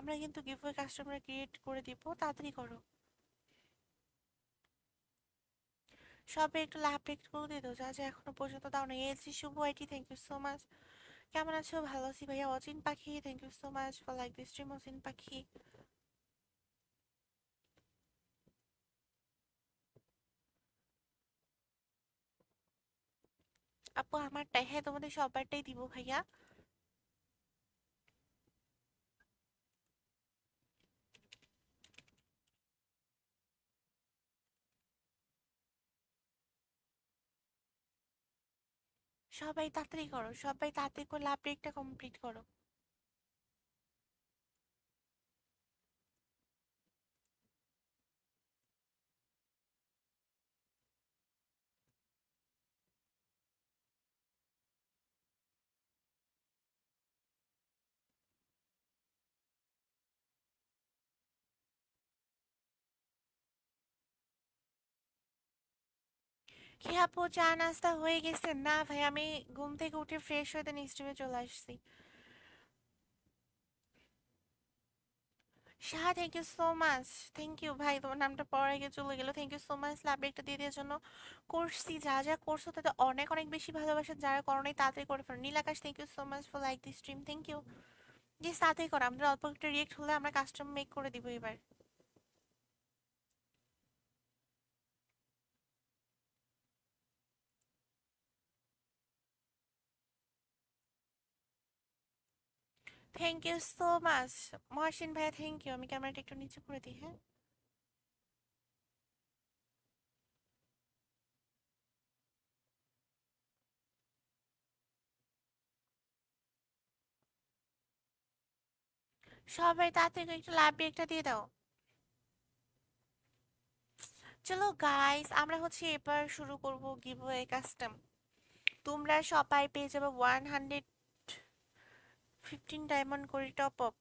আমরা কিন্তু giveaway customer create করে দিব, তাড়াতাড়ি করো। সবে একটু লাভ রেক্ট করে দিয়ে দাও, যা যা এখনো পর্যন্ত দাও না। এলসি শুভ আইটি, থ্যাংক ইউ সো মাচ। কেমন আছো? ভালো আছি ভাইয়া। Ochin Pakhi, thank you so much for like this stream. Ochin Pakhi, আপু আমারটাই, হ্যাঁ তোমাদের সবারটাই দিব ভাইয়া। সবাই তাড়াতাড়ি করো, সবাই তাড়াতাড়ি করে লাভ রেকটা কমপ্লিট করো। কি আপু চা নাস্তা হয়ে গেছে? না ভাই, আমি ঘুম থেকে উঠে ফ্রেশ হয়ে দেন স্ট্রিমে চলে আসছি। Shah, thank you so much. Thank you ভাই, তোমার নামটা পরে গিয়ে চলে গেল। Thank you so much love রেকটা দিয়ে দেওয়ার জন্য। করছি, যা যা করছো তাতে অনেক অনেক বেশি ভালোবাসা, যারা করো নাই তাড়াতাড়ি করে ফেলো। Nilakash, thank you so much for like this stream, thank you. যে তাড়াতাড়ি করো, আমাদের অল্প একটা রিয়েক্ট হলে আমরা কাস্টম মেক করে দিব এবার। Thank you so much Mohasin ভাইয়া, থ্যাংক ইউ। আমি ক্যামেরাটা একটু নিচে করে দিই, হ্যাঁ। সবাই তাড়াতাড়ি করে একটু লাভ রেকটা দিয়ে দাও। চলো গাইস, আমরা হচ্ছে এবার শুরু করব গিভওয়ে কাস্টম। তোমরা সবাই পেয়ে যাবে 115 ডায়মন্ড করে টপ আপ,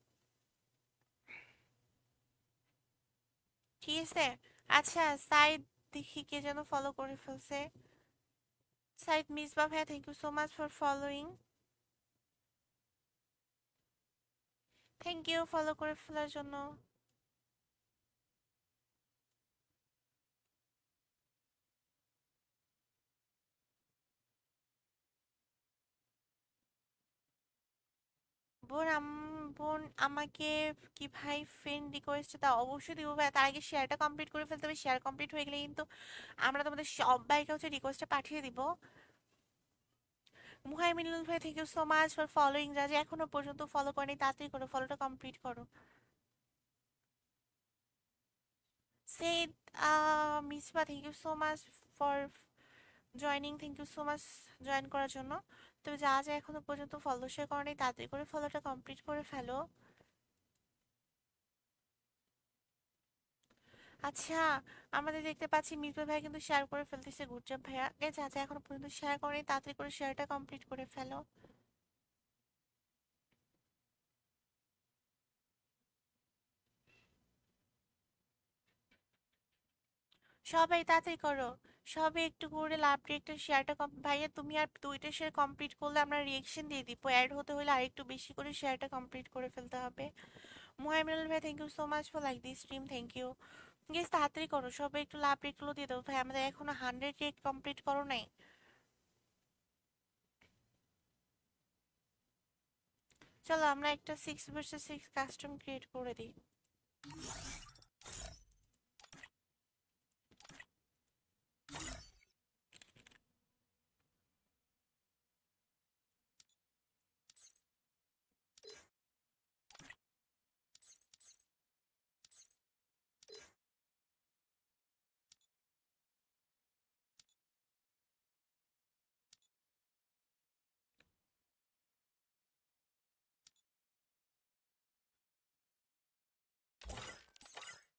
ঠিক আছে? আচ্ছা সাইদ, দেখি কে যেন ফলো করে ফেলছে। সাইদ মিসবা ভাইয়া, thank you so much for following. Thank you follow করে ফেলার জন্য। বোন বোন আমাকে কি ভাই ফ্রেন্ড রিকোয়েস্ট তা অবশ্যই দিব ভাই, তার আগে শেয়ারটা কমপ্লিট করে ফেলতে হবে। শেয়ার কমপ্লিট হয়ে গেলে কিন্তু আমরা তোমাদের সবাইকে হচ্ছে রিকোয়েস্টটা পাঠিয়ে দিব। মুহাইমিনুল ভাই, thank you so much for following. যা যে এখনো পর্যন্ত ফলো করেনি তাড়াতাড়ি করো, ফলোটা কমপ্লিট করো। Sayed Misba, thank you so much for joining, thank you so much join করার জন্য। তো যা যা এখনো পর্যন্ত ফলো শেয়ার করেনি তাড়াতাড়ি করে ফলোটা কমপ্লিট করে ফেলো। আচ্ছা, আমাদের দেখতে পাচ্ছি মিতবা ভাই কিন্তু শেয়ার করে ফেলতেছে। গুড জব ভাইয়া। যা যা এখনো পর্যন্ত শেয়ার করেনি তাড়াতাড়ি করে শেয়ারটা কমপ্লিট করে ফেলো। সবাই তাড়াতাড়ি করো, সবে একটু করে লাভ রিয়েক্টের শেয়ারটা কম। ভাইয়া তুমি আর দুইটা শেয়ার কমপ্লিট করলে আমরা রিয়েকশন দিয়ে দিব। অ্যাড হতে হলে আরেকটু বেশি করে শেয়ারটা কমপ্লিট করে ফেলতে হবে। মুহাইমিনুল ভাই, thank you so much for like this stream, thank you. Guys তাড়াতাড়ি করো, সবাই একটু লাভ রিয়েক্টগুলো দিয়ে দাও ভাই, আমাদের এখনো 100 রিয়েক্ট কমপ্লিট করো নাই। চলো আমরা একটা 6 vs 6 কাস্টম ক্রিয়েট করে দিই।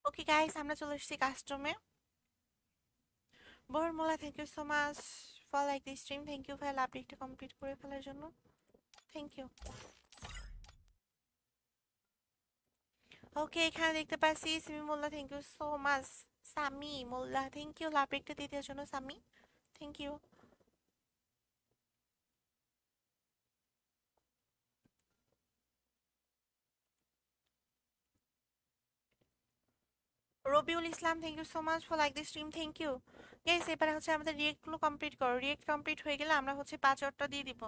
ওকে গাইস, আমরা চলে এসেছি কাস্টমে। Bormola, thank you so much for like this stream, thank you ভাই লাভ রিয়েক্টটা কমপ্লিট করে ফেলার জন্য, থ্যাংক ইউ। ওকে, এখানে দেখতে পাচ্ছি Simi Molla, thank you so much. Sami Molla, thank you love রেখতে দিয়ে দেওয়ার জন্য Sami, thank you. Rabiul Islam, thank you so much for like this stream, thank you. Guys এবারে হচ্ছে আমাদের রিয়েক্টগুলো কমপ্লিট করো, রিয়েক্ট কমপ্লিট হয়ে গেলে আমরা হচ্ছে 5 অর্ডার দিয়ে দিব,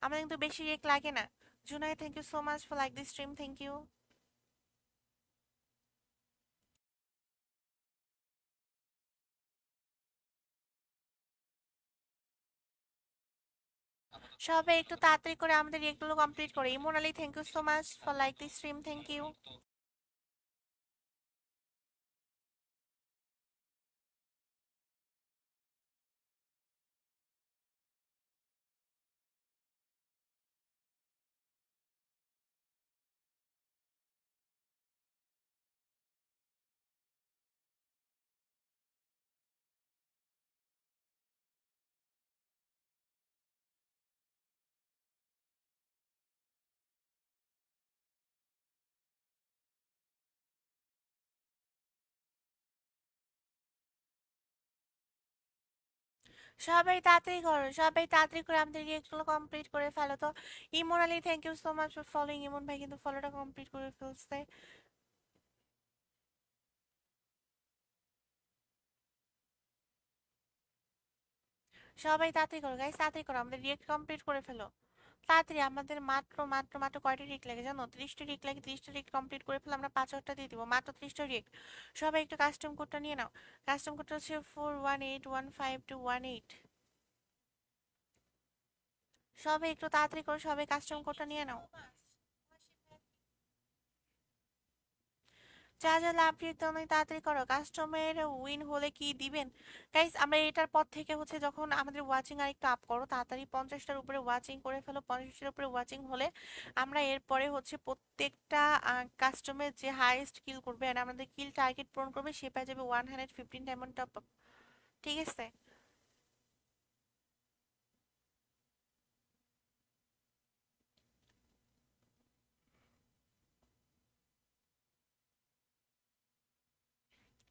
আমাদের কিন্তু বেশি রিয়েক্ট লাগে না। Junai, thank you so much for like this stream, thank you. সবাই একটু তাড়াতাড়ি করে আমাদের রিয়েক্টগুলো কমপ্লিট করে। Emon Ali, thank you so much for like this stream, thank you. সবাই তাড়াতাড়ি করো, সবাই তাড়াতাড়ি করে আমাদের রিয়েক্টগুলো কমপ্লিট করে ফেলো তো। Emon Ali, thank you so much for following. Emon ভাই কিন্তু ফলোটা কমপ্লিট করে ফেলছে। সবাই তাড়াতাড়ি করো গাইস, তাড়াতাড়ি করো, আমাদের রিয়েক্ট কমপ্লিট করে ফেলো তাড়াতাড়ি। আমাদের মাত্র মাত্র মাত্র কয়টা রিয়েক্ট লাগে জানো? 30টা রিয়েক্ট লাগে। 30টা রিয়েক্ট কমপ্লিট করে ফেলে আমরা 5 অর্ডার দিয়ে দিব, মাত্র 30টা রিয়েক্ট। সবাই একটু কাস্টম কোডটা নিয়ে নাও। কাস্টম কোডটা হচ্ছে 41815218। সবাই একটু তাড়াতাড়ি করো, সবাই কাস্টম কোডটা নিয়ে নাও। যা যা লাভ দিতে অনেক তাড়াতাড়ি করো, কাস্টমার উইন হলে কি দিবেন? গাইস আমরা এটার পর থেকে হচ্ছে যখন আমাদের ওয়াচিং আর একটু আপ করো তাড়াতাড়ি, 50টার উপরে ওয়াচিং করে ফেলো। 50টার উপরে ওয়াচিং হলে আমরা এরপরে হচ্ছে প্রত্যেকটা কাস্টমার যে হাইয়েস্ট কিল করবে আর আমাদের কিল টার্গেট পূরণ করবে সে পেয়ে যাবে 115 ডায়মন্ড টপ আপ। ঠিক আছে?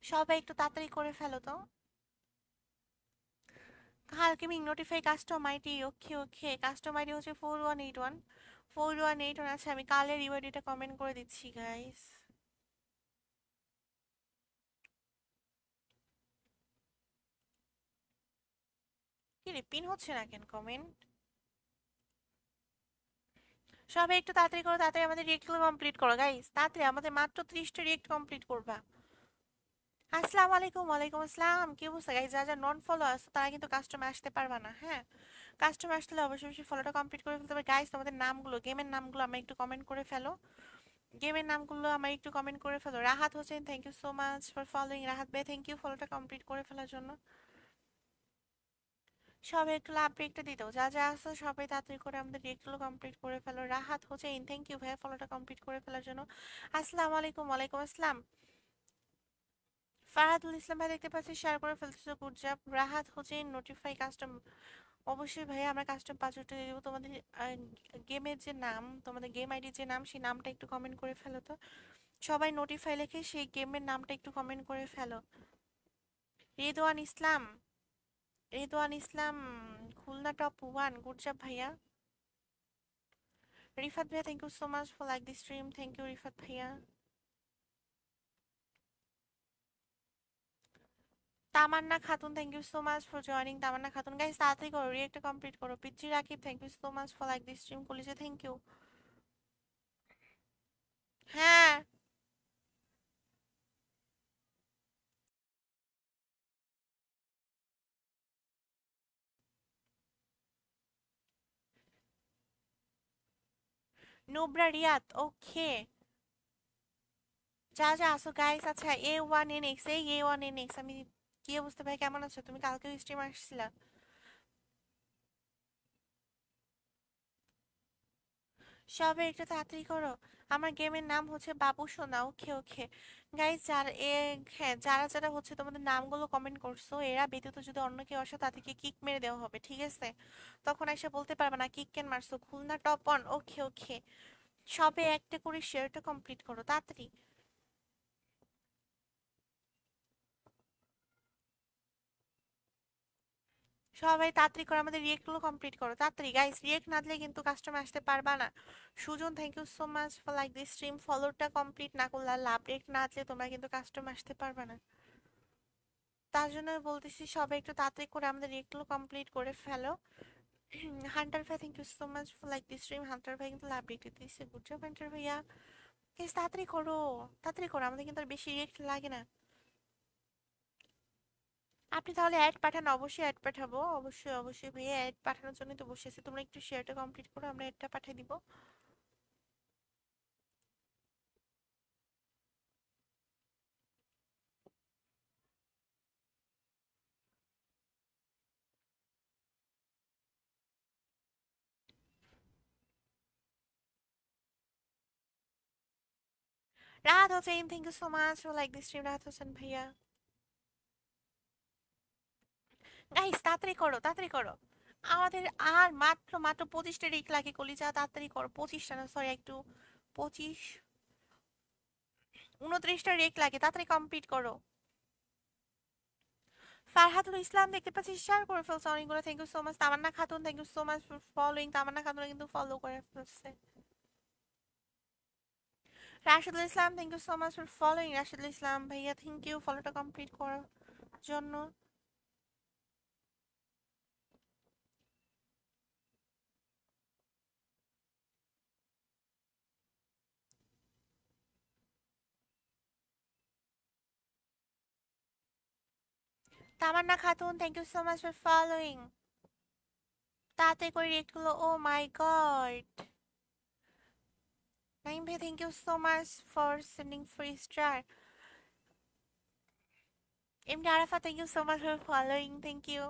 সবাই একটু তাড়াতাড়ি করে ফেলো তো। কালকে মিং নোটিফাই কাস্টম আইডি, ওকে ওকে, কাস্টম আইডি হচ্ছে 4181। 4181 আছে, আমি কালের রিওয়ার্ডিটা কমেন্ট করে দিচ্ছি গাইস। কি রে পিন হচ্ছে না কেন কমেন্ট? সবাই একটু তাড়াতাড়ি করো, তাড়াতাড়ি আমাদের রিয়েক্টগুলো কমপ্লিট করো গাইস, তাড়াতাড়ি, আমাদের মাত্র 30টা রিয়েক্ট কমপ্লিট করবা। আসসালামু আলাইকুম, ওয়ালাইকুম আসসালাম, কি অবস্থা গাইস? যা যা নন ফলো আছে তারা কিন্তু কাস্টমে আসতে পারবা না, হ্যাঁ? কাস্টমে আসলে অবশ্যই অবশ্যই ফলোটা কমপ্লিট করে ফেলতে হবে গাইস। তোমাদের নামগুলো, গেমের নামগুলো আমার একটু কমেন্ট করে ফেলো। গেমের নামগুলো আমার একটু কমেন্ট করে ফেলো। Rahat Hossain, thank you so much for following. Rahat ভাই, থ্যাংক ইউ ফলোটা কমপ্লিট করে ফেলার জন্য। সবাই একটু লাভ ব্রেকটা দিত, যা যা আছে সবাই তাড়াতাড়ি করে আমাদের রিয়েক্টগুলো কমপ্লিট করে ফেলো। রাহাত হোসেন, থ্যাংক ইউ ভাইয়া ফলোটা কমপ্লিট করে ফেলার জন্য। আসসালামু আলাইকুম, ওয়ালাইকুম আসসালাম। ফারহাদুল ইসলাম ভাই দেখতে পাচ্ছি শেয়ার করে ফেলতেছো, good job. Rahat Hossain, notify custom, অবশ্যই ভাইয়া আমরা কাস্টম পাসওয়ার্ডটা দিয়ে দেবো। তোমাদের গেমের যে নাম, তোমাদের গেম আইডির যে নাম সেই নামটা একটু কমেন্ট করে ফেলো তো। সবাই নোটিফাই লিখে সেই গেমের নামটা একটু কমেন্ট করে ফেলো। Redwan Islam, Redwan Islam, Khulna top one, good job ভাইয়া। রিফাত ভাইয়া, thank you so much for like this stream, thank you Rifat ভাইয়া। Tamanna Khatun, thank you so much for joining. Tamanna Khatun, guys তাড়াতাড়ি করো, রিয়েক্টটা কমপ্লিট করো। Picchi Rakib, thank you so much for like this stream. কলিজা, থ্যাংক ইউ। হ্যাঁ, নুবরা রিয়াদ, ওকে। যা যা আসো গাইস। আচ্ছা A1NX, এই A1NX, আমি, কি অবস্থা ভাই, কেমন আছো তুমি? কালকে স্ট্রিম আসছিলা? সবাই একটু তাড়াতাড়ি করো, আমার গেমের নাম হচ্ছে বাবু সোনা, ওকে ওকে। গাইস যারা হ্যাঁ, যারা যারা হচ্ছে তোমাদের নামগুলো কমেন্ট করছো এরা ব্যতীত যদি অন্য কেউ আসে তাদেরকে কিক মেরে দেওয়া হবে, ঠিক আছে? তখন এসে বলতে পারবে না কিক কেন মারছো। খুলনা টপ অন, ওকে ওকে। সবে একটা করে শেয়ারটা কমপ্লিট করো তাড়াতাড়ি। সবাই তাড়াতাড়ি করে আমাদের রিয়েক্ট গুলো কমপ্লিট করো, তাড়াতাড়ি গাইস, রিয়েক্ট না দিলে কিন্তু কাস্টমার আসতে পারবা না। Sujon, thank you so much for like this stream. ফলোটা কমপ্লিট না করলে আর লাভ, রিয়েক্ট না দিলে তোমরা কিন্তু কাস্টমার আসতে পারবা না। তার জন্য বলতেছি সবাই একটু তাড়াতাড়ি করে আমাদের রিয়েক্ট গুলো কমপ্লিট করে ফেলো। হান্টার ভাই, thank you so much for like this stream. Hunter ভাই কিন্তু লাভ রিয়েক্ট দিচ্ছে, গুড জব হান্টার ভাইয়া। গাইস তাড়াতাড়ি করো, তাড়াতাড়ি করো, আমাদের কিন্তু আর বেশি রিয়েক্ট লাগে না। আপনি তাহলে অ্যাড পাঠান, অবশ্যই অ্যাড পাঠাবো, অবশ্যই অবশ্যই ভাইয়া, অ্যাড পাঠানোর জন্যই তো বসে আছি। তোমরা একটু শেয়ারটা কমপ্লিট করো, আমরা অ্যাডটা পাঠিয়ে দিব। Rahat Hossain, thank you so much for like this stream, Rahat Hossain ভাইয়া। গাইস তাড়াতাড়ি করো, তাড়াতাড়ি করো, আমাদের আর মাত্র মাত্র 25টা রিক লাগে কলিজা, তাড়াতাড়ি করো। 25টা না, সরি, একটু 25, 29টা রিক লাগে, তাড়াতাড়ি কমপ্লিট করো। ফারহাতুল ইসলাম দেখতে পাচ্ছি শেয়ার করে ফেলছে অনেকগুলো, thank you so much. Tamanna Khatun, thank you so much for following. Tamanna Khatun কিন্তু ফলো করে ফেলছে। Rashidul Islam, thank you so much for following. Rashidul Islam ভাইয়া, থ্যাংক ইউ ফলোটা কমপ্লিট করার জন্য। Tamanna Khatun, thank you so much for following. তাড়াতাড়ি করে রিয়েক্ট গুলো, ও মাই গড। নাইম ভাই, thank you so much for sending free star. MD Arafa, thank you so much for following, thank you.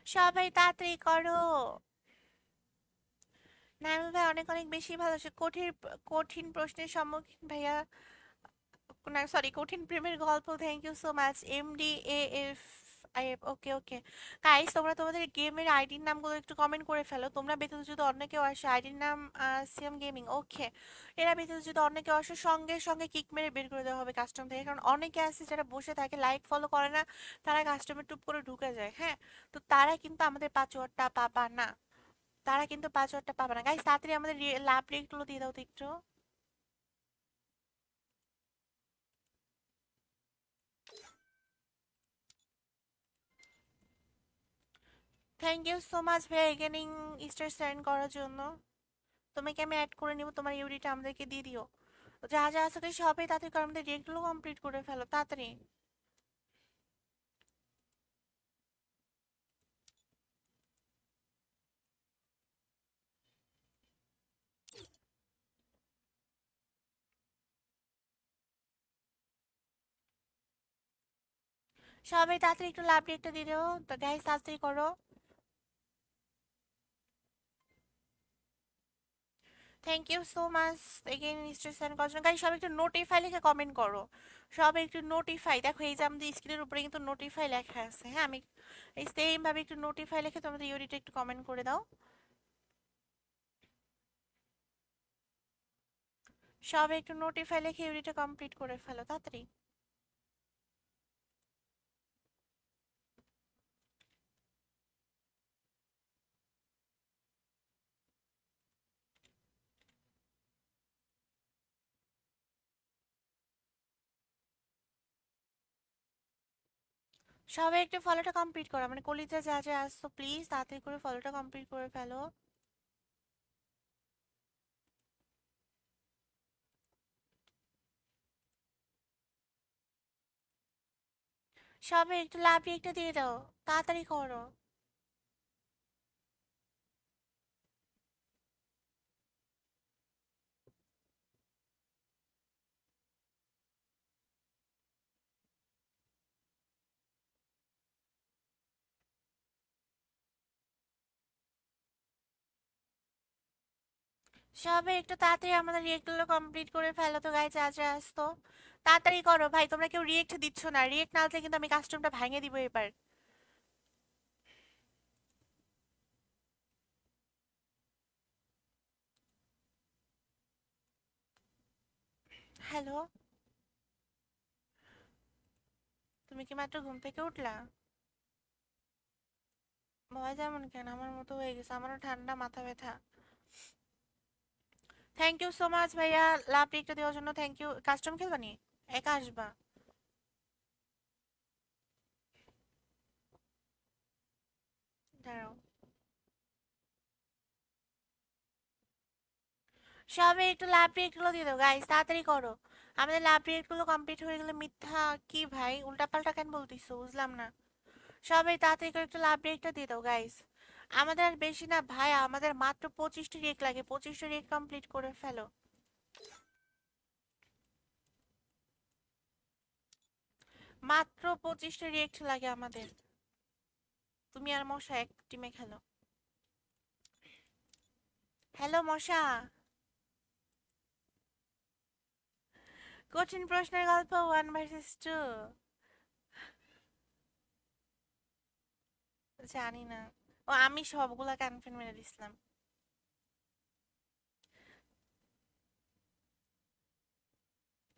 সবাই তাড়াতাড়ি করো। নাইম ভাই অনেক অনেক বেশি ভালোবাসে। কঠিন কঠিন প্রশ্নের সম্মুখীন ভাইয়া, না সরি, কঠিন প্রেমের গল্প, thank you so much. MD A F I F, okay okay. Guys তোমরা তোমাদের গেমের আইডির নামগুলো একটু কমেন্ট করে ফেলো। তোমরা ব্যতীত যদি অন্য কেউ আসে, আইডির নাম সিএম গেমিং, ওকে। এরা ব্যতীত যদি অন্য কেউ আসে, সঙ্গে সঙ্গে কিক মেরে বের করে দেওয়া হবে কাস্টম থেকে, কারণ অনেকে আছে যারা বসে থাকে, লাইক ফলো করে না, তারা কাস্টমে টুপ করে ঢুকে যায়, হ্যাঁ। তো তারা কিন্তু আমাদের পাসওয়ার্ডটা পাবা না, তারা কিন্তু পাসওয়ার্ডটা পাবে না। গাইস তাড়াতাড়ি আমাদের লাভ রেটগুলো দিয়ে দাও তো একটু। থ্যাংক ইউ সো মাচ ভাই এগেনিং স্টার সেন্ড করার জন্য। তোমাকে আমি অ্যাড করে নিব, তোমার ইউডিটা আমাদেরকে দিয়ে দিও। যা যা আছে সবাই তাড়াতাড়ি করে আমাদের রেটগুলো কমপ্লিট করে ফেলো, তাড়াতাড়ি। সবাই তাড়াতাড়ি একটু লাভ রেটটা দিয়ে দিও তো গাইস, তাড়াতাড়ি করো। Thank you so much again star send করার জন্য। গাইস সবাই একটু নোটিফাই লিখে কমেন্ট করো, সবাই একটু নোটিফাই। দেখো এই যে আমাদের স্ক্রিনের উপরে কিন্তু নোটিফাই লেখা আছে, হ্যাঁ। আমি এই সেম ভাবে একটু নোটিফাই লিখে তোমাদের ইউডিটা একটু কমেন্ট করে দাও। সবাই একটু নোটিফাই লিখে ইউডিটা কমপ্লিট করে ফেলো, তাড়াতাড়ি। সবাই একটু ফলোটা কমপ্লিট করো, মানে কলিজা যা যা আসছো প্লিজ তাড়াতাড়ি করে ফলোটা কমপ্লিট করে ফেলো। সবাই একটু লাভ একটা দিয়ে দাও, তাড়াতাড়ি করো। সবাই একটু তাড়াতাড়ি আমাদের রিয়েক্ট গুলো কমপ্লিট করে ফেলো তো গাইজ, যা যা আসতো তাড়াতাড়ি করো ভাই। তোমরা কেউ রিয়েক্ট দিচ্ছ না, রিয়েক্ট না দিলে কিন্তু আমি কাস্টমটা ভাঙে দিব এবার। হ্যালো, তুমি কি মাত্র ঘুম থেকে উঠলা? ভয় যেমন কেন, আমার মতো হয়ে গেছে, আমারও ঠান্ডা মাথা ব্যথা। থ্যাংক ইউ সো মাচ ভাইয়া, লাভ রিকটা দেওয়ার জন্য থ্যাংক ইউ। কাস্টম খেলবানি? একা আসবা? দাঁড়াও, সবে একটু লাভ রিয়েক্ট দিয়ে দাও গাইস, তাড়াতাড়ি করো। আমাদের লাভ রিয়েক্ট কমপ্লিট হয়ে গেলে মিথ্যা কি ভাই, উল্টাপাল্টা কেন বলতিছো বুঝলাম না। সবাই তাড়াতাড়ি করে একটু লাভ রিয়েক্টটা দিয়ে দাও গাইস। আমাদের আর বেশি না ভাই, আমাদের মাত্র 25টি রিয়েক্ট লাগে, 25টা রিয়েক্ট কমপ্লিট করে ফেলো। মাত্র 25টা রিয়েক্ট লাগে আমাদের। তুমি আর মশা এক টিমে খেলো। হ্যালো মশা। কঠিন প্রশ্নের গল্প 1 vs 2। জানি না। ও, আমি সবগুলা কনফার্ম মেরে দিছিলাম।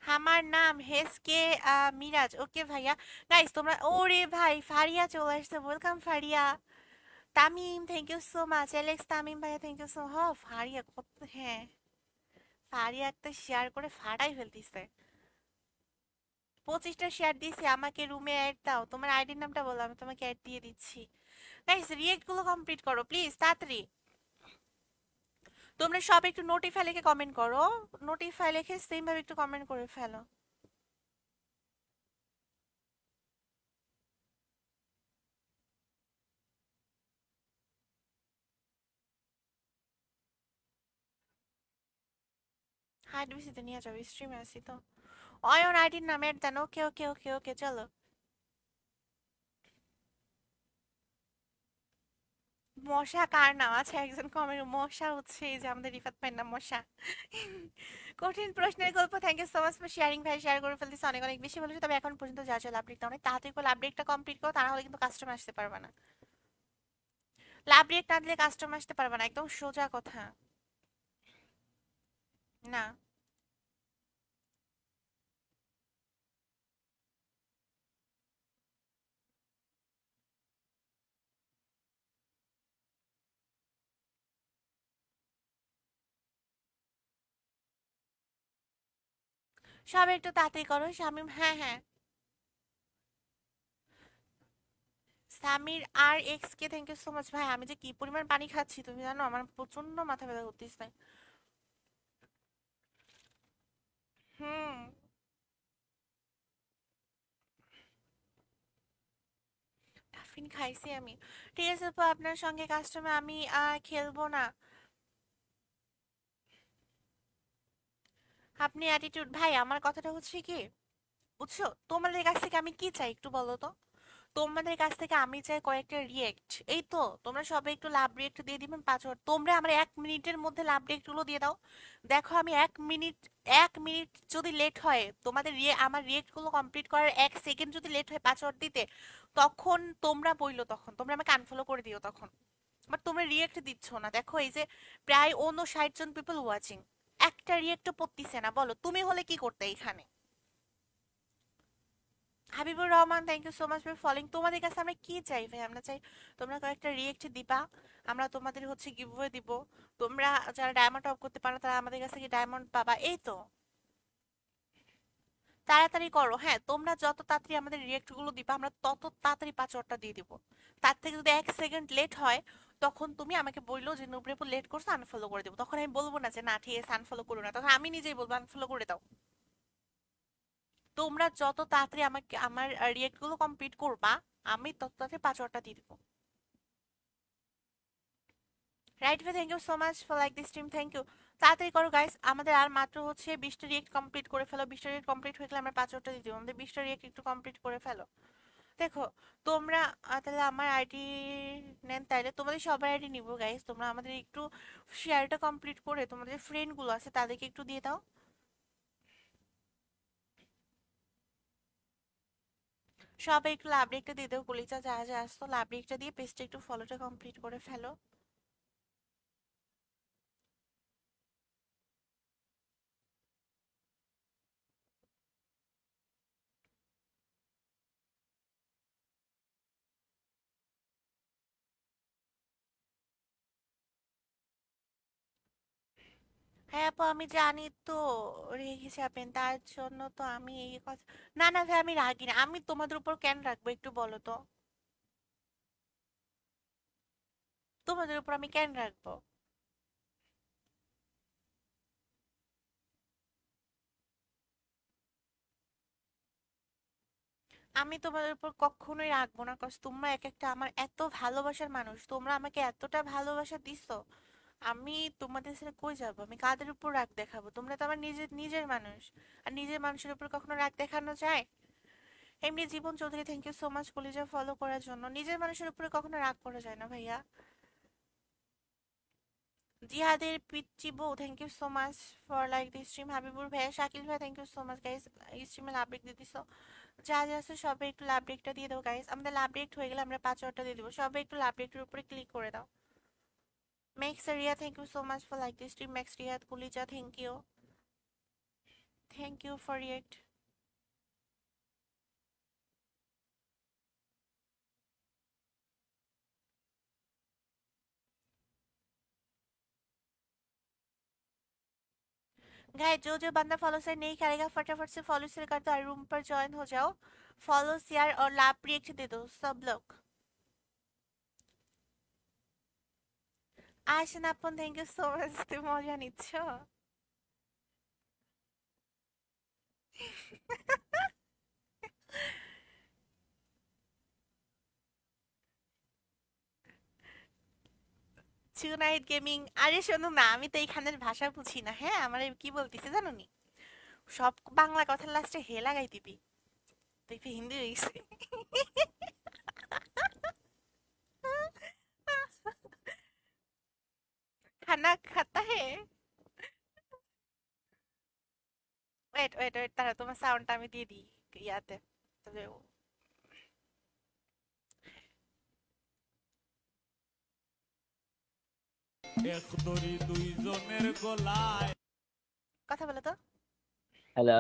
আমার নাম হেসকে মিরাজ, ওকে ভাইয়া। গাইস তোমরা, ওরে ভাই ফারিয়া চলে আসছে, welcome Faria. Tamim thank you so much, Alex Tamim ভাইয়া থ্যাংক ইউ সো। ফারিয়া কত, হ্যাঁ, ফারিয়া একটা শেয়ার করে ফাটাই ফেলতিছে। 25টা শেয়ার দিছি, আমাকে রুমে অ্যাড দাও, তোমার আইডির নামটা বলো, আমি তোমাকে অ্যাড দিয়ে দিচ্ছি। গাইস রিয়েক্ট গুলো কমপ্লিট করো প্লিজ তাড়াতাড়ি। তোমরা সব একটু নোটিফাই লিখে কমেন্ট করো, নোটিফাই লিখে সেম ভাবে একটু কমেন্ট করে ফেলো। হাইড বিসিতে নিয়ে যাবো, স্ট্রিমে আসি তো। অয়ন আইডির নামে অ্যাড দেন, ওকে ওকে ওকে ওকে চলো। মশা কার নাম? আচ্ছা একজন কমেন্ট, মশা হচ্ছে এই যে আমাদের রিফাত ভাইয়ের নাম মশা। কঠিন প্রশ্নের গল্প, thank you so much for sharing ভাই, শেয়ার করে ফেলতেছে অনেক অনেক বেশি বলেছে, তবে এখন পর্যন্ত যা যা আপডেট অনেক তাড়াতাড়ি করে আপডেটটা কমপ্লিট করো, তা না হলে কিন্তু কাস্টমার আসতে পারবে না। লাভ রেট না দিলে কাস্টমার আসতে পারবে না, একদম সোজা কথা। না, সবাই একটু তাড়াতাড়ি করো। শামিম, হ্যাঁ হ্যাঁ। সামির আর এক্স কে থ্যাংক ইউ সো মাচ ভাই, আমি যে কি পরিমাণ পানি খাচ্ছি তুমি জানো, আমার প্রচন্ড মাথা ব্যথা করতেছে। হুম। টাফিন খাইছি আমি। ঠিক আছে আপু, আপনার সঙ্গে কাস্টমে আমি খেলবো না। আপনি অ্যাটিটিউড ভাই, আমার কথাটা হচ্ছে কি বুঝছো, তোমাদের কাছ থেকে আমি কি চাই একটু বলো তো। তোমাদের কাছ থেকে আমি চাই কয়েকটা রিয়েক্ট, এই তো তোমরা সবাই একটু লাভ রিয়েক্ট দিয়ে দিবেন 5 ওয়াট, তোমরা আমার 1 মিনিটের মধ্যে লাভ রিয়েক্ট গুলো দিয়ে দাও। দেখো আমি 1 মিনিট, 1 মিনিট যদি লেট হয় তোমাদের আমার রিয়েক্ট গুলো কমপ্লিট করার 1 সেকেন্ড যদি লেট হয় 5 ওয়াট দিতে, তখন তোমরা বইলো, তখন তোমরা আমাকে আনফলো করে দিও তখন। বাট তোমরা রিয়েক্ট দিচ্ছ না, দেখো এই যে প্রায় 59 জন পিপল ওয়াচিং, একটা রিয়েক্টও পড়তিছে না, বলো তুমি হলে কি করতে এখানে। Habibur Rahman thank you so much for following. তোমাদের কাছে আমরা কি চাই ভাই, আমরা চাই তোমরা কয়েকটা রিয়েক্ট দিবা, আমরা তোমাদের হচ্ছে গিভওয়ে দিব, তোমরা যারা ডায়মন্ড টপ করতে পারো তারা আমাদের কাছে কি ডায়মন্ড পাবা, এই তো। তাড়াতাড়ি করো, হ্যাঁ তোমরা যত তাড়াতাড়ি আমাদের রিয়েক্ট গুলো দিবা আমরা তত তাড়াতাড়ি 5 ওয়াটটা দিয়ে দিব। তার থেকে যদি 1 সেকেন্ড লেট হয়, তখন তুমি আমাকে বললো যে নুব্রেপু লেট করছো, আনফলো করে দেবো, তখন আমি বলবো না যে না ঠিক আছে আনফলো করো না, তখন আমি নিজেই বলবো আনফলো করে দাও। তোমরা যত তাড়াতাড়ি আমাকে আমার রিয়েক্ট গুলো কমপ্লিট করবা, আমি তত তাড়াতাড়ি 5 ওয়াটটা দিয়ে দিব। Right way, thank you so much for like this stream, thank you. তাড়াতাড়ি করো গাইস, আমাদের আর মাত্র হচ্ছে 20টা রিয়েক্ট কমপ্লিট করে ফেলো, 20টা রিয়েক্ট কমপ্লিট হয়ে গেলে আমরা 5 ওয়াটটা দিয়ে দিব, আমাদের 20টা রিয়েক্ট একটু কমপ্লিট করে ফেলো। দেখো তোমরা তাহলে আমার আইডি নেন, তাইলে তোমাদের সবার আইডি নিবো গাইস, তোমরা আমাদের একটু শেয়ারটা কমপ্লিট করে তোমাদের ফ্রেন্ড গুলো আছে তাদেরকে একটু দিয়ে দাও। সবাই একটু লাভ রেকটা দিয়ে দাও, কলিজা যা যা আসতো লাভ রেকটা দিয়ে পেজটা একটু ফলোটা কমপ্লিট করে ফেলো। হ্যাঁ আপু আমি জানি তো রেগে যাবেন তার জন্য তো আমি এই কথা। না না ভাই আমি রাগি না, আমি তোমাদের উপর কেন রাখবো একটু বলো তো, তোমাদের উপর আমি কেন রাখবো? আমি তোমাদের উপর কখনোই রাখবো না, কজ তোমরা এক একটা আমার এত ভালোবাসার মানুষ, তোমরা আমাকে এতটা ভালোবাসা দিছো। আমি তোমাদের ছেড়ে কই যাবো, আমি কাদের উপর রাগ দেখাবো? তোমরা তো আমার নিজের নিজের মানুষ, আর নিজের মানুষের উপর কখনো রাগ দেখানো যায়? এমনি Jibon Chowdhury thank you so much কলিজা ফলো করার জন্য, নিজের মানুষের উপরে কখনো রাগ করা যায় না ভাইয়া। জিহাদের পিচ্চিবু thank you so much for like this stream, Habibur ভাইয়া শাকিল ভাই thank you so much guys, এই স্ট্রিমে লাভ রেক দিয়ে দিছো। যা যা আছে সবাই একটু লাভ রেকটা দিয়ে দাও গাইস, আমাদের লাভ রেক হয়ে গেলে আমরা 5 ওয়াটটা দিয়ে দিব, সবাই একটু লাভ রেকটার উপরে ক্লিক করে দাও। Max Riya thank you so much for like this stream, Max Riya কুলিজা thank you for react. Guys जो जो बंदा फॉलो से नहीं करेगा फटाफट से फॉलो से कर दो और रूम पर ज्वाइन हो जाओ। फॉलो शेयर और लाभ रिएक्ट दे दो सब लोग। आशन अपन थैंक यू सो मच, তুমি মজা নিচ্ছ। টুনাইট গেমিং, আরে শোনো না আমি তো এইখানের ভাষা বুঝি না, হ্যাঁ আমার কি বলতিছে জানো নি, সব বাংলা কথার লাস্টে হে লাগাই দিবি, দেখবি হিন্দি হইছে। খানা খাতা হে। ওয়েট ওয়েট ওয়েট তারা তোমার সাউন্ডটা আমি দিয়ে দিই ইয়াতে, তবে এক দড়ি দুইজনের গলায়। কথা বলো তো। হ্যালো।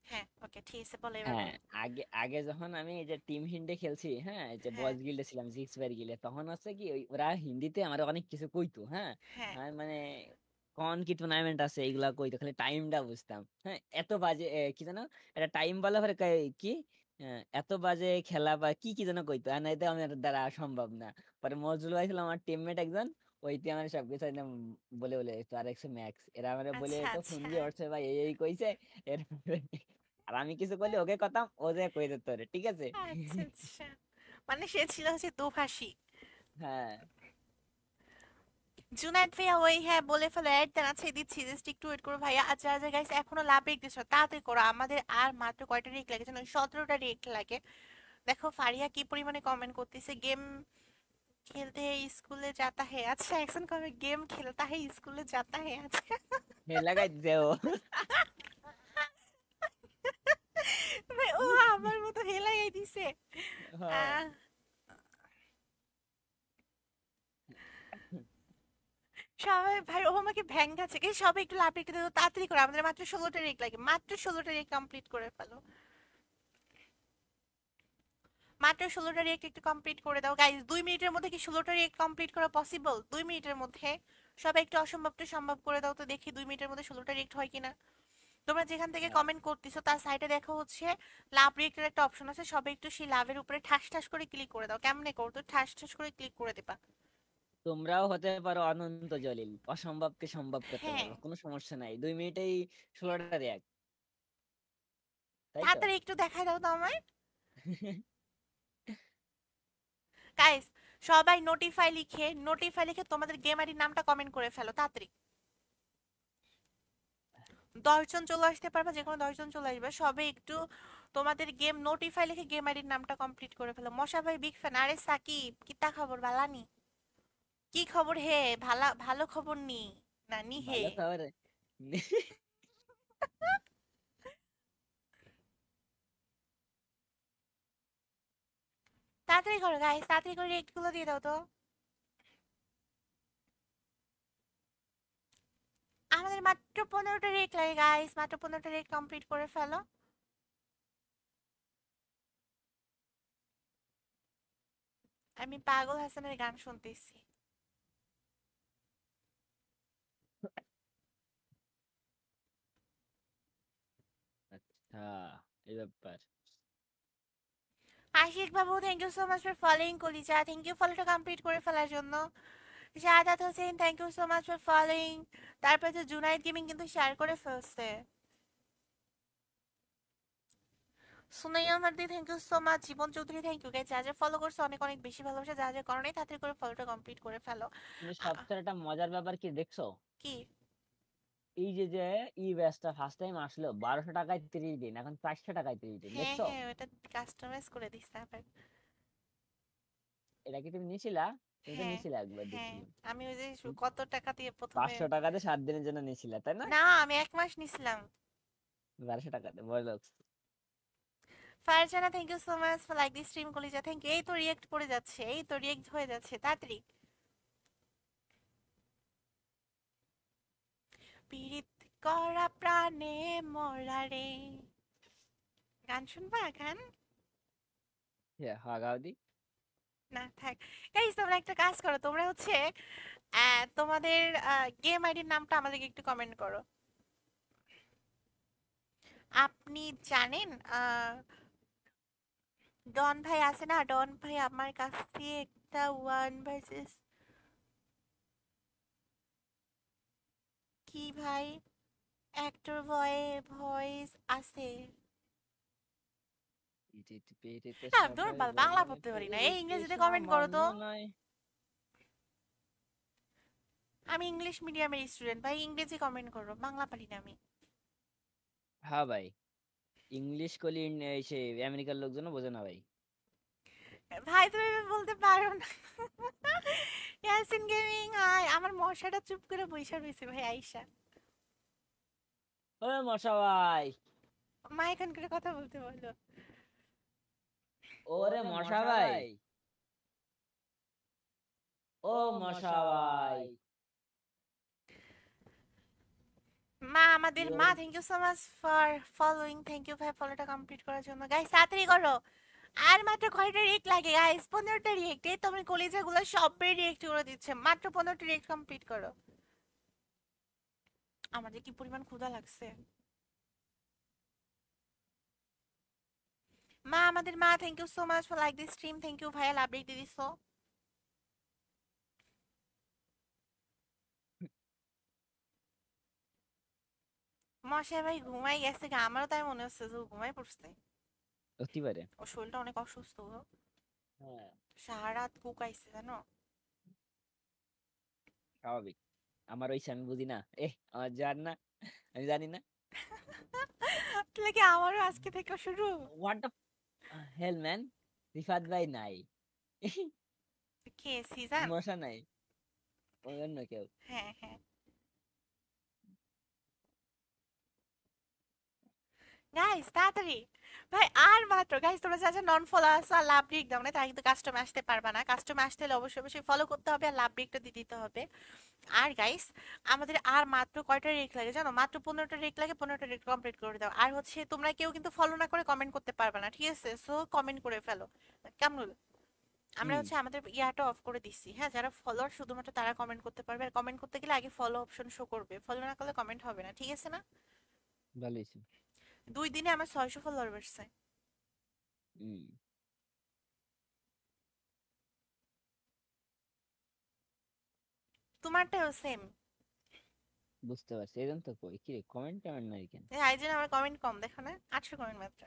হ্যাঁ ওকে ঠিক আছে বলো এবার হ্যাঁ, বলো। আগে আগে যখন আমি এই যে টিম হিন্টে খেলছি, হ্যাঁ, এই যে হ্যাঁ বয়েজ গিল্ডে ছিলাম, সিক্স বাই গিল্ডে, তখন হচ্ছে কি ওরা হিন্দিতে আমার অনেক কিছু কইতো, হ্যাঁ। হ্যাঁ আর মানে কোন কি টুর্নামেন্ট আছে এগুলা কইতো, খালি টাইমটা বুঝতাম, হ্যাঁ। এত বাজে কি জানো, একটা টাইম বলা পরে কি এত বাজে খেলা বা কি কি যেন কইতো, আর নাইতে আমার দ্বারা সম্ভব না। পরে মজরুল ভাই ছিল আমার টিমমেট একজন, ওইতে আমার সবকিছু একদম বলে বলে দিত, আর 100 ম্যাক্স এরা আমার বলে আচ্ছা তো ফোন আচ্ছা দিয়ে উঠছে ভাই এই কইছে এর আর আমি কিছু করলে ওকে কথা ও যে কই দিত রে, ঠিক আছে। আচ্ছা আচ্ছা, মানে সে ছিল হচ্ছে দোভাষী। হ্যাঁ, জুনায়েদ ভাইয়া ওই হ্যাঁ বলে ফেলো, অ্যাড দেন আছে দিচ্ছি, জাস্ট একটু ওয়েট করো ভাইয়া। আচ্ছা আচ্ছা গাইস এখনো লাভ রেক দিছো তাড়াতাড়ি করো, আমাদের আর মাত্র কয়টা রেক লাগে জানো, 17টা রেক লাগে। দেখো ফারিয়া কি পরিমাণে কমেন্ট করতেছে, গেম খেলতে হে স্কুলে যাতা হে, আচ্ছা এখন কবে গেম খেলতা হে স্কুলে যাতা হে আচ্ছা। হে লাগাই দিছে ও। ভাই ও আমার মতো হে লাগাই দিছে। হ্যাঁ। আহ, সবাই ভাই ও আমাকে ভ্যাঙ্গাচ্ছে কি, সবাই একটু লাভ রেখে দেবো তাড়াতাড়ি করে, আমাদের মাত্র 16টা রেক লাগে, মাত্র 16টা রেক কমপ্লিট করে ফেলো, মাত্র 16টা রেক একটু কমপ্লিট করে দাও গাইজ। 2 মিনিটের মধ্যে কি 16টা রেক কমপ্লিট করা পসিবল? 2 মিনিটের মধ্যে সবাই একটু অসম্ভবটা সম্ভব করে দাও তো দেখি 2 মিনিটের মধ্যে 16টা রেক হয় কিনা। তোমরা যেখান থেকে হ্যাঁ, কমেন্ট করতেছো তার সাইডে দেখো হচ্ছে লাভ রেক্টের একটা অপশন আছে, সবাই একটু সেই লাভের উপরে ঠাস ঠাস করে ক্লিক করে দাও, কেমনে করতো ঠাস ঠাস করে ক্লিক করে দেবা। তোমরাও হতে পারো অনন্ত জলিল, অসম্ভবকে সম্ভব করতে হ্যাঁ পারো, কোনো সমস্যা নাই, 2 মিনিটেই 16টা রিয়াক, তাই তো। তাড়াতাড়ি একটু দেখাই দাও তো আমায়। গাইস সবাই নোটিফাই লিখে তোমাদের গেম আইডির নামটা কমেন্ট করে ফেলো তাড়াতাড়ি। 10 জন চলে আসতে পারবা, যে কোনো 10 জন চলে আসবে, সবে একটু তোমাদের গেম নোটিফাই লিখে গেম আইডির নামটা কমপ্লিট করে ফেলো। মশা ভাই বিগ ফ্যান, আরে সাকিব কিতা খবর বালানি, কি খবর হে, ভালো ভালো খবর নি না নি হে। ভালো খবর। তাড়াতাড়ি করো গাইস, তাড়াতাড়ি করে রেট গুলো দিয়ে দাও তো। আমাদের মাত্র 15টা রেট লাগে গাইস, মাত্র 15টা রেট কমপ্লিট করে ফেলো। আমি পাগল হাসানের গান শুনতেছি। হ্যাঁ, এই ব্যাপার। Ashik Babu thank you so much for following কলিজা, থ্যাংক ইউ ফলোটা কমপ্লিট করে ফেলার জন্য। Shahadat Hossain thank you so much for following. তারপর যে জুনাইদ গেমিং কিন্তু শেয়ার করে ফেলছে। Sunaiya Mardi thank you so much. Jibon Chowdhury thank you. Guys যা যা ফলো করছে অনেক অনেক বেশি ভালোবাসা, যা যা করো নাই তাড়াতাড়ি করে ফলোটা কমপ্লিট করে ফেলো। কিন্তু আ- সবচেয়ে একটা মজার ব্যাপার কি দেখছো? কি? এই যে যে ই ব্যাচটা ফার্স্ট টাইম আসলো 1200 টাকায় 30 দিন, এখন 400 টাকায় 30 দিন, হ্যাঁ দেখছো? হ্যাঁ, ওটা কাস্টমাইজ করে দিচ্ছে আবার। এটা কি তুমি নিছিলা? তুমি তো হ্যাঁ নিছিলা একবার হ্যাঁ, দেখছিলাম। আমি ওই যে কত টাকা দিয়ে প্রথমে। 500 টাকাতে 7 দিনের জন্য নিছিলা, তাই না? না, আমি 1 মাস নিছিলাম। 1200 টাকাতে বড় লোক। Farzana thank you so much for like this stream কলিজা, থ্যাংক ইউ। এই তো রিয়েক্ট পড়ে যাচ্ছে, এই তো রিয়েক্ট হয়ে যাচ্ছে তাড়াতাড়ি। পীড়িত করা প্রাণে মরা রে। গান শুনবা গান? হ্যাঁ, গাউদি। না থাক। গাইস তোমরা একটা কাজ করো, তোমরা হচ্ছে তোমাদের গেম আইডির নামটা আমাদেরকে একটু কমেন্ট করো। আপনি জানেন ডন ভাই আছে না, ডন ভাই আমার কাছে একটা 1 ভার্সেস কি ভাই অ্যাক্টর ভয়েস আছে। হ্যাঁ দুর্বল বাংলা পড়তে পারি না, এই ইংরেজিতে কমেন্ট করো তো। আমি ইংলিশ মিডিয়ামের স্টুডেন্ট ভাই, ইংরেজি কমেন্ট করো, বাংলা পারি না আমি। হ্যাঁ ভাই, ইংলিশ কলি সে আমেরিকার লোকজন বোঝে না ভাই। ভাই তুমি এভাবে বলতে পারো না। ইয়াসিন গেমিং হাই, আমার মশাটা চুপ করে বইসা রয়েছে ভাই আইসা। ও মশা ভাই। মা এখন করে কথা বলতে বলো। ওরে মশা ভাই। ও মশা ভাই। মা আমাদের মা thank you so much for following, thank you ভাই ফলোটা কমপ্লিট করার জন্য। গাইস তাড়াতাড়ি করো, আর মাত্র কয়টা রিয়েক্ট লাগে গাইস? 15টা রিয়েক্ট। এই তুমি কলিজাগুলো সবাই রিয়েক্ট করে দিচ্ছে, মাত্র 15টা রিয়েক্ট কমপ্লিট করো। আমাদের কি পরিমাণ ক্ষুধা লাগছে। মা আমাদের মা thank you so much for like this stream, thank you ভাইয়া লাভ রেখে দিছো। মশাই ভাই ঘুমাই গেছে গা, আমারও তাই মনে হচ্ছে যে ও ঘুমাই পড়ছে। হতে পারে। ওর শরীরটা অনেক অসুস্থ গো। হ্যাঁ, সারা রাত কুকাইছে জানো। স্বাভাবিক। আমার ওইসে আমি বুঝি না, আমার জান না, আমি জানি না। তাহলে কি আমারও আজকে থেকে শুরু? What the hell man. Rifat ভাই নাই। কে সিজন? মশা নাই, অন্য কেউ। হ্যাঁ হ্যাঁ। গাইস তাড়াতাড়ি ভাই, আর মাত্র গাইস তোমরা যা যা নন ফলো আছো আর লাভ রিক দাও না, তারা কিন্তু কাস্টমে আসতে পারবা না। কাস্টমে আসতে হলে অবশ্যই অবশ্যই ফলো করতে হবে আর লাভ রিকটা দিয়ে দিতে হবে। আর গাইস আমাদের আর মাত্র কয়টা রেক লাগে জানো? মাত্র 15টা রেক লাগে, 15টা রেক কমপ্লিট করে দাও। আর হচ্ছে তোমরা কেউ কিন্তু ফলো না করে কমেন্ট করতে পারবে না, ঠিক আছে? সো কমেন্ট করে ফেলো। কামরুল, আমরা হুম, হচ্ছে আমাদের ইয়াটা অফ করে দিচ্ছি, হ্যাঁ? যারা ফলোয়ার শুধুমাত্র তারা কমেন্ট করতে পারবে, আর কমেন্ট করতে গেলে আগে ফলো অপশন শো করবে, ফলো না করলে কমেন্ট হবে না, ঠিক আছে না? ভালো হয়েছে। 2 দিনে আমার 600 ফলোয়ার বেড়েছে। হুম, তোমারটাও সেম। বুঝতে পারছি, এই জন্য তো কই কি কমেন্ট টমেন্ট নাই কেন? এই জন্য আমার কমেন্ট কম, দেখো না? 800 কমেন্ট মাত্র।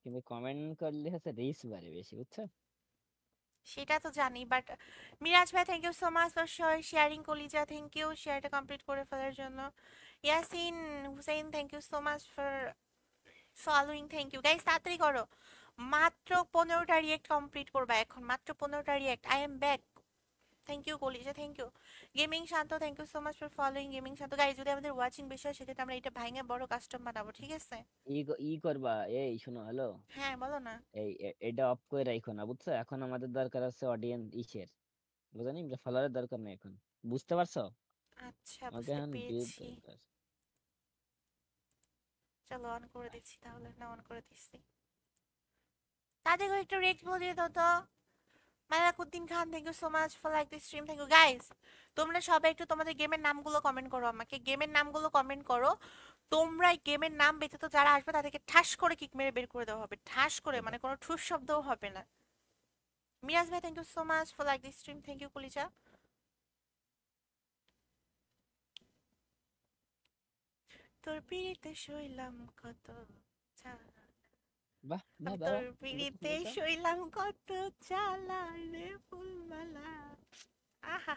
কিন্তু কমেন্ট করলে হচ্ছে রিচ বাড়ে বেশি, বুঝছো? সেটা তো জানি, বাট মিরাজ ভাই thank you so much for sharing কলিজা, থ্যাংক ইউ শেয়ারটা কমপ্লিট করে ফেলার জন্য। Yasin Hussain thank you so much for following, thank you. Guys তাড়াতাড়ি করো, মাত্র 15টা রিয়েক্ট কমপ্লিট করবা এখন, মাত্র 15টা react. I am back. Thank you কলিজা, thank you. Gaming Shanto thank you so much for following. Gaming Shanto guys যদি আমাদের ওয়াচিং বেশি হয় সেক্ষেত্রে আমরা এটা ভাঙে বড় কাস্টম বানাবো, ঠিক আছে? ই করবা, এই শোনো, হ্যালো। হ্যাঁ বলো না। এটা অফ করে রাখো না, বুঝছো? এখন আমাদের দরকার আছে অডিয়েন্স ইসের, বুঝনি, ফলোয়ারের দরকার নেই এখন, বুঝতে পারছো? আচ্ছা আমাকে বুঝতে এখন ভিউর পেরেছি। দরকার। চলো অন করে দিচ্ছি তাহলে, না অন করে দিচ্ছি। তাদের একটু রেট বলিয়ে দাও তো। Malakuddin Khan thank you so much for like this stream, thank you. Guys তোমরা সবাই একটু তোমাদের গেমের নামগুলো কমেন্ট করো, আমাকে গেমের নামগুলো কমেন্ট করো। তোমরা গেমের নাম ব্যতীত যারা আসবে তাদেরকে ঠাস করে কিক মেরে বের করে দেওয়া হবে, ঠাস করে, একদম। মানে কোনো ঠুস শব্দও হবে না। মিরাজ ভাই, thank you so much for like this stream, thank you কুলিজা। তোর পিড়িতে শৈলাম কত জ্বালা, বাহ বাহ আমি বাহ তোর বাহ, সুন্দর তো, পিড়িতে সুন্দর তো। শৈলাম কত জ্বালা রে ফুলমালা। আহা,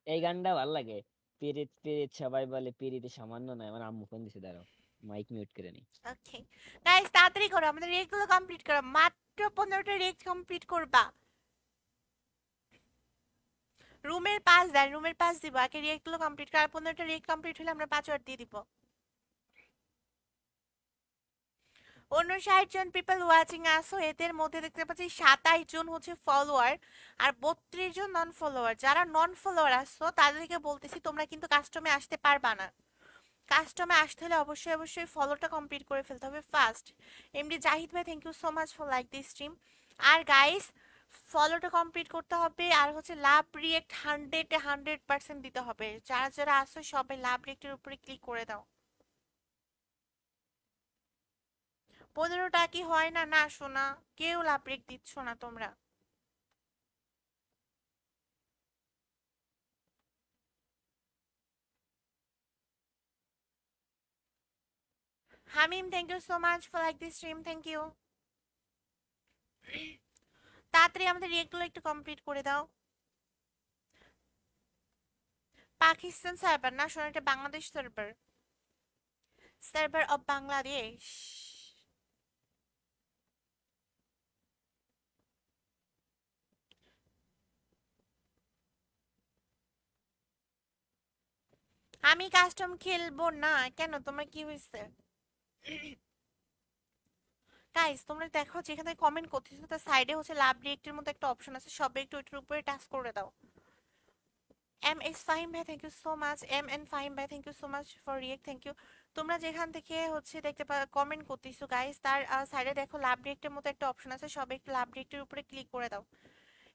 এই গানটা ভালো লাগে। পিরিত পিরিত সবাই বলে পিরিতে সামান্য নয়। আমার আম্মু ফোন দিছে, দাঁড়াও, মাইক মিউট করে নি। ওকে গাইস, তাড়াতাড়ি করো, আমাদের রেট গুলো কমপ্লিট করো, মাত্র 15টা রেট কমপ্লিট করবা। রুমের পাস দেন, রুমের পাস দিব, আগে রিয়েক্ট গুলো কমপ্লিট কর, আর 15টা রিয়েক্ট কমপ্লিট হলে আমরা 5 ওয়াট দিয়ে দিব। 59 জন পিপল ওয়াচিং আসো, এদের মধ্যে দেখতে পাচ্ছি 27 জন হচ্ছে ফলোয়ার আর 32 জন নন ফলোয়ার। যারা নন ফলোয়ার আসছো তাদেরকে বলতেছি তোমরা কিন্তু কাস্টমে আসতে পারবা না। কাস্টমে আসতে হলে অবশ্যই অবশ্যই ফলোটা কমপ্লিট করে ফেলতে হবে ফার্স্ট। এমডি জাহিদ ভাই, thank you so much for like this stream. আর গাইস, ফলোটা কমপ্লিট করতে হবে, আর হচ্ছে লাভ রিয়েক্ট 100% দিতে হবে। যারা যারা আসো সবাই লাভ রিয়েক্টের উপরে ক্লিক করে দাও। 15টা কি হয় না? না শোনা, কেউ লাভ রিয়েক্ট দিচ্ছ না তোমরা। Hamim, thank you so much for like this stream, thank you. তাড়াতাড়ি আমাদের রিয়েক্টগুলো একটু কমপ্লিট করে দাও। পাকিস্তান সার্ভার না শোনা, এটা Bangladesh server, server of Bangladesh. আমি কাস্টম খেলবো না কেন, তোমার কি হয়েছে? গাইস তোমরা দেখো যেখানে কমেন্ট করতেছো তার সাইডে হচ্ছে লাভ রিয়েক্টের মতো একটা অপশন আছে, সবাই একটু ওইটার উপরে টাচ করে দাও। এম এস ফাহিম ভাই, thank you so much. M N Fahim ভাই, thank you so much for react, thank you. তোমরা যেখান থেকে হচ্ছে দেখতে কমেন্ট করতেছো গাইস, তার সাইডে দেখো লাভ রিয়েক্টের মতো একটা অপশন আছে, সবাই একটু লাভ রিয়েক্টের উপরে ক্লিক করে দাও।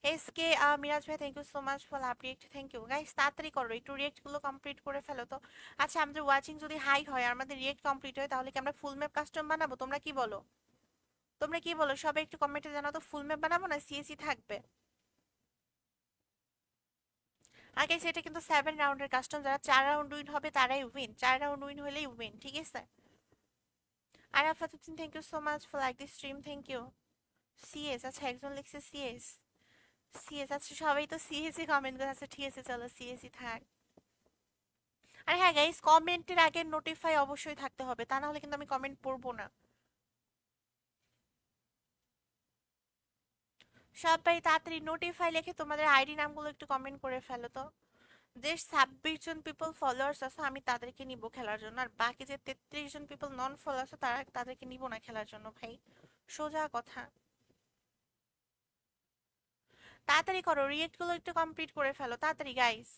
এস কে মিরাজ ভাই, thank you so much for love react, thank you. Guys তাড়াতাড়ি করো, একটু রিয়েক্ট গুলো কমপ্লিট করে ফেলো তো। আচ্ছা, আমাদের ওয়াচিং যদি হাই হয় আর আমাদের রিয়েক্ট কমপ্লিট হয় তাহলে কি আমরা ফুল ম্যাপ কাস্টম বানাবো? তোমরা কি বলো? তোমরা কি বলো সবাই একটু কমেন্টে জানাও তো, ফুল ম্যাপ বানাবো না সিএসি থাকবে? আগে সেটা কিন্তু 7 রাউন্ডের কাস্টম, যারা 4 রাউন্ড উইন হবে তারাই উইন, 4 রাউন্ড উইন হলেই উইন, ঠিক আছে? আর Afatuddin, thank you so much for like this stream, thank you. CS, আচ্ছা একজন লিখছে সিএস। সিএস, আচ্ছা সবাই তো সিএসই কমেন্ট করে, আচ্ছা ঠিক আছে চলো সিএসই থাক। আর হ্যাঁ গাইস, কমেন্টের আগে নোটিফাই অবশ্যই থাকতে হবে, তা না হলে কিন্তু আমি কমেন্ট পড়বো না। সবাই তাড়াতাড়ি নোটিফাই লিখে তোমাদের আইডি নামগুলো একটু কমেন্ট করে ফেলো তো। যে 26 জন পিপল ফলোয়ার্স আছে আমি তাদেরকে নিব খেলার জন্য, আর বাকি যে 33 জন পিপল নন ফলোয়ার্স আছে তাদেরকে নিব না খেলার জন্য ভাই, সোজা কথা। তাড়াতাড়ি করো, রিয়েক্ট গুলো একটু কমপ্লিট করে ফেলো তাড়াতাড়ি গাইস।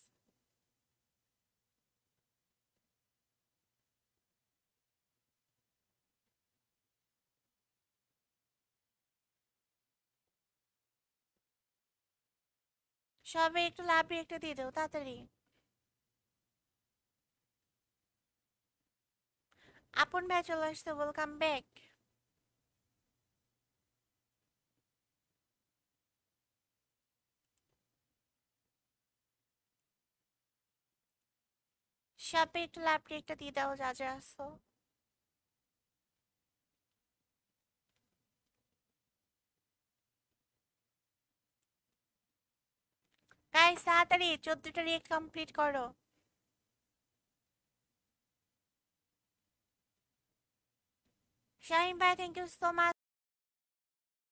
সবাই একটু লাভ রিয়েক্ট দিয়ে দাও তাড়াতাড়ি। আপন ভাই চলে আসছে, ওয়েলকাম ব্যাক। সবাই একটু লাভ রিয়েক্ট দিয়ে দাও যা যা আসো। গাইস তাড়াতাড়ি 14টা রিয়েক্ট কমপ্লিট করো। শাহিন ভাই, থ্যাংক ইউ সো মাচ।